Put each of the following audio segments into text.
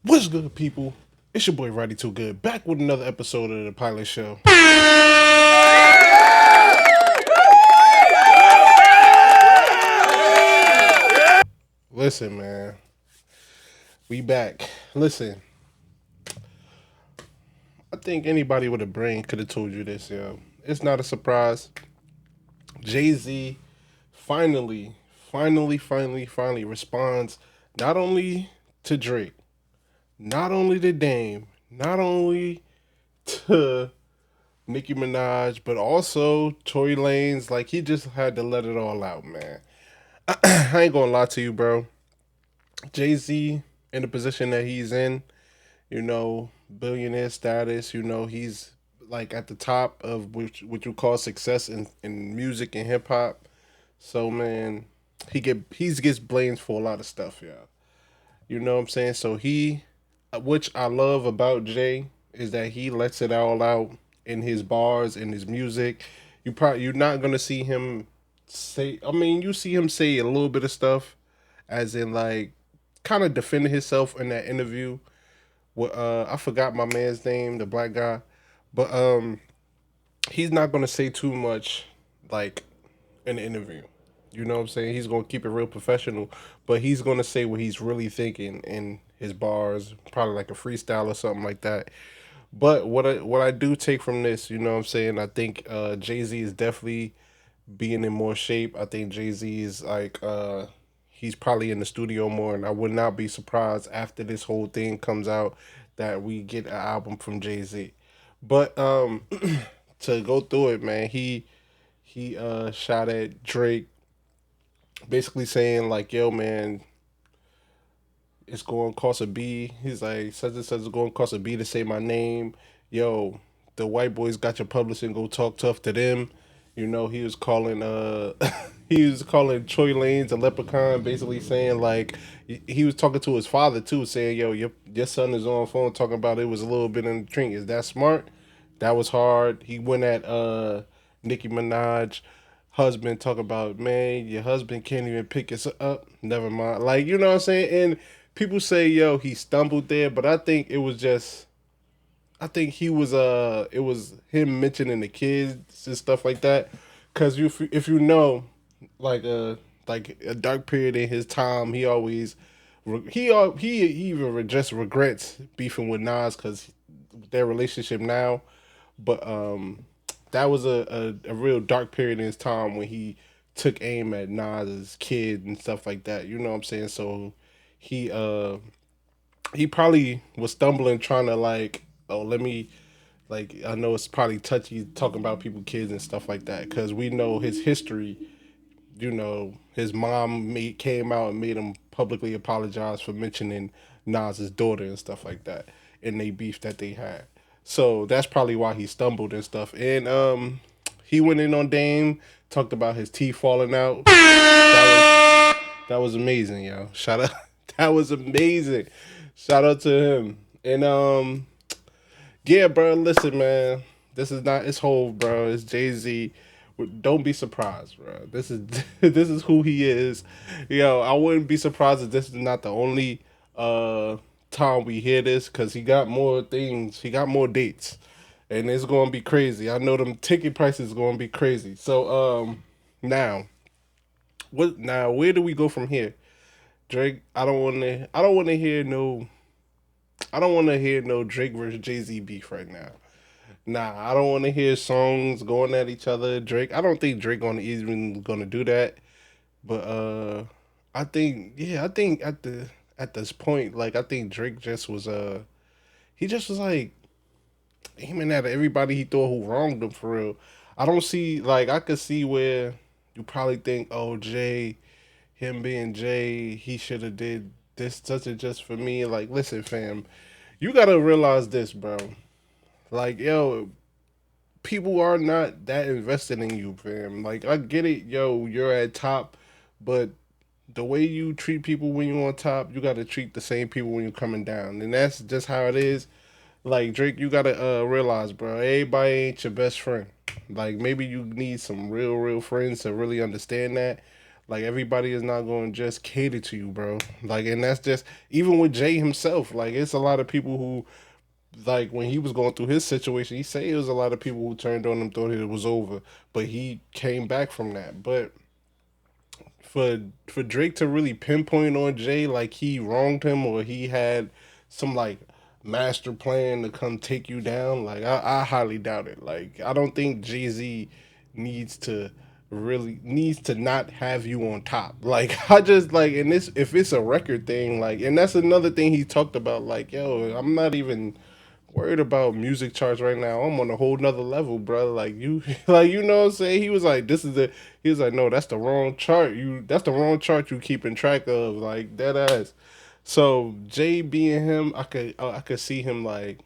What's good, people? It's your boy Roddy Too Good, back with another episode of the Pilot Show. Listen, man, we back. Listen, I think anybody with a brain could have told you this, yo. It's not a surprise. Jay-Z finally responds not only to Drake, not only to Dame, not only to Nicki Minaj, but also Tory Lanez. Like, he just had to let it all out, man. I ain't gonna lie to you, bro. Jay Z in the position that he's in, billionaire status. He's like at the top of what you call success in music and hip hop. So man, he gets blamed for a lot of stuff, yeah. You know what I'm saying? So which I love about Jay is that he lets it all out in his bars, in his music. You're not gonna see him say. I mean, you see him say a little bit of stuff, as in like kind of defending himself in that interview. I forgot my man's name, the black guy, but he's not gonna say too much like in the interview. You know what I'm saying? He's gonna keep it real professional, but he's gonna say what he's really thinking in his bars, probably like a freestyle or something like that. But what I do take from this, you know what I'm saying? I think Jay Z is definitely being in more shape. I think Jay Z is like he's probably in the studio more, and I would not be surprised after this whole thing comes out that we get an album from Jay Z. But to go through it, man, he shot at Drake, basically saying like, "Yo, man, it's going to cost a B." He's like, "Such and such is going to cost a B to say my name." Yo, the white boys got your publishing. Go talk tough to them. He was calling he was calling Troy Lanez a leprechaun, basically saying like he was talking to his father too, saying, "Yo, your son is on the phone talking about it was a little bit in the drink. Is that smart?" That was hard. He went at Nicki Minaj husband, talk about, man, your husband can't even pick us up. Never mind. Like, you know what I'm saying? And people say, yo, he stumbled there, but I think it was just I think it was him mentioning the kids and stuff like that. Cause if you know, like a dark period in his time, he always he even just regrets beefing with Nas because their relationship now. But that was a real dark period in his time when he took aim at Nas's kid and stuff like that. You know what I'm saying? So he uh he probably was stumbling trying to like, oh, let me, like, I know it's probably touchy talking about people kids and stuff like that because we know his history. His mom came out and made him publicly apologize for mentioning Nas's daughter and stuff like that in they beef that they had. So that's probably why he stumbled and stuff. And he went in on Dame, talked about his teeth falling out. That was amazing, yo. Shout out. That was amazing. Shout out to him. And yeah, bro. Listen, man. This is not his whole, bro. It's Jay Z. Don't be surprised, bro. This is this is who he is. Yo, I wouldn't be surprised if this is not the only time we hear this, because he got more things. He got more dates, and it's gonna be crazy. I know them ticket prices gonna be crazy. So now what? Now where do we go from here? Drake, I don't wanna hear no Drake versus Jay Z beef right now. Nah, I don't wanna hear songs going at each other. Drake, I don't think Drake gonna even gonna do that. But I think at this point, like I think Drake just was he just was like aiming at everybody he thought who wronged him for real. I don't see, like, I could see where you probably think, oh, Jay, him being Jay, he should have did this such and just for me. Like, listen, fam, you gotta realize this, bro. Like, yo, people are not that invested in you, fam. Like, I get it, yo, you're at top, but the way you treat people when you're on top, you gotta treat the same people when you're coming down, and that's just how it is. Like, Drake, you gotta realize, bro, everybody ain't your best friend. Like, maybe you need some real friends to really understand that. Like everybody is not going to just cater to you, bro. Like, and that's just even with Jay himself. Like, it's a lot of people who, like, when he was going through his situation, he said it was a lot of people who turned on him, thought it was over, but he came back from that. But for Drake to really pinpoint on Jay like he wronged him or he had some like master plan to come take you down, like I highly doubt it. Like I don't think Jay Z needs to needs to not have you on top. Like I just like and this if it's a record thing, like and that's another thing he talked about. Like yo, I'm not even worried about music charts right now. I'm on a whole nother level, bro. Like you, like you know what I'm saying. He was like, "This is the." He was like, "No, that's the wrong chart. That's the wrong chart you keeping track of." Like that ass. So Jay being him, I could see him like,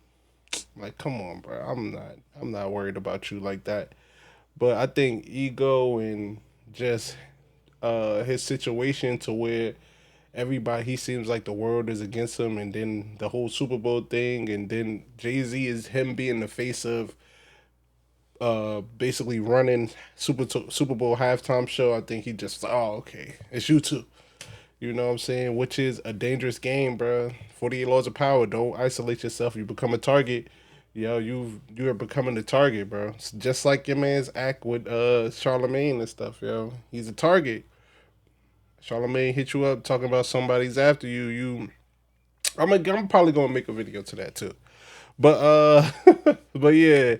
come on, bro. I'm not worried about you like that. But I think ego and just his situation to where everybody he seems like the world is against him and then the whole Super Bowl thing and then Jay-Z is him being the face of basically running Super Bowl halftime show. I think he just oh okay, it's you too. You know what I'm saying? Which is a dangerous game, bro. 48 laws of power. Don't isolate yourself. You become a target. Yo, you are becoming the target, bro. It's just like your man's act with Charlemagne and stuff, yo. He's a target. Charlemagne hit you up talking about somebody's after you. I'm probably gonna make a video to that too. But but yeah,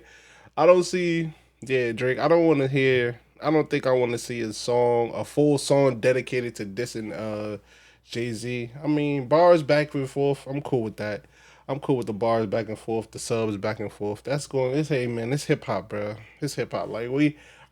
I don't see yeah, Drake, I don't wanna hear I don't think I wanna see a full song dedicated to dissing Jay Z. I mean, bars back and forth, I'm cool with that. I'm cool with the bars back and forth, the subs back and forth. That's going it's hey man, it's hip hop, bro. It's hip hop. Like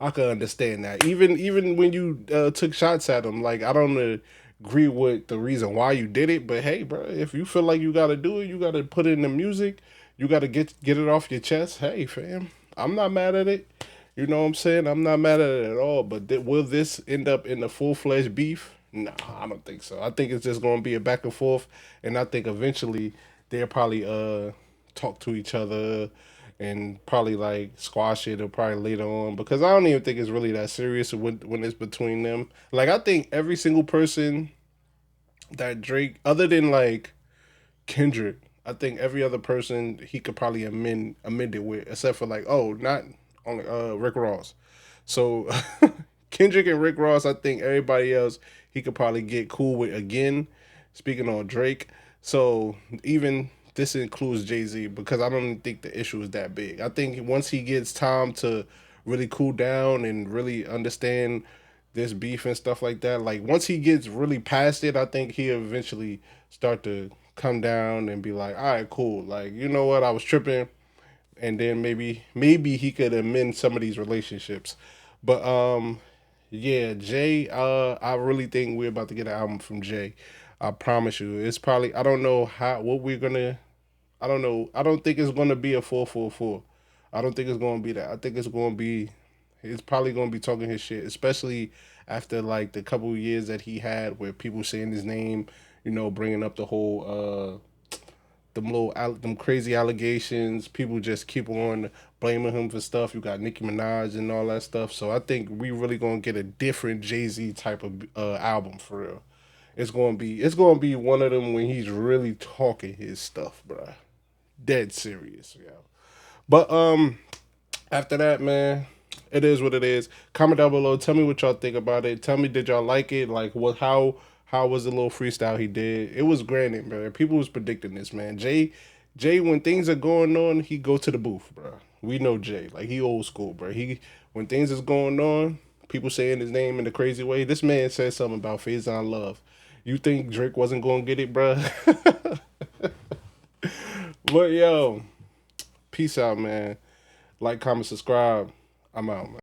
I can understand that. Even when you took shots at him, like I don't agree with the reason why you did it, but hey, bro, if you feel like you gotta do it, you gotta put it in the music. You gotta get it off your chest. Hey, fam, I'm not mad at it. You know what I'm saying? I'm not mad at it at all. But will this end up in a full fledged beef? Nah, I don't think so. I think it's just gonna be a back and forth, and I think eventually they'll probably talk to each other and probably like squash it or probably later on because I don't even think it's really that serious when it's between them. Like I think every single person that Drake, other than like Kendrick, I think every other person he could probably amend it with, except for like not only Rick Ross. So Kendrick and Rick Ross, I think everybody else he could probably get cool with again. Speaking on Drake, so even this includes Jay Z because I don't think the issue is that big. I think once he gets time to really cool down and really understand this beef and stuff like that, like once he gets really past it, I think he'll eventually start to come down and be like, all right, cool. Like, you know what, I was tripping, and then maybe he could amend some of these relationships. But yeah, Jay, I really think we're about to get an album from Jay. I promise you. It's probably I don't know how what we're gonna I don't know. I don't think it's gonna be a 444. I don't think it's gonna be that. I think it's gonna be he's probably gonna be talking his shit, especially after like the couple of years that he had where people saying his name, bringing up the whole them crazy allegations. People just keep on blaming him for stuff. You got Nicki Minaj and all that stuff. So I think we really gonna get a different Jay Z type of album for real. It's gonna be one of them when he's really talking his stuff, bruh. Dead serious, yeah. But after that, man, it is what it is. Comment down below. Tell me what y'all think about it. Tell me, did y'all like it? Like, what? How was the little freestyle he did? It was granted, man. People was predicting this, man. Jay, when things are going on, he go to the booth, bro. We know Jay, like he old school, bro. He when things is going on, people saying his name in a crazy way. This man said something about Faison Love. You think Drake wasn't gonna get it, bro? But yo, peace out, man. Like, comment, subscribe. I'm out, man.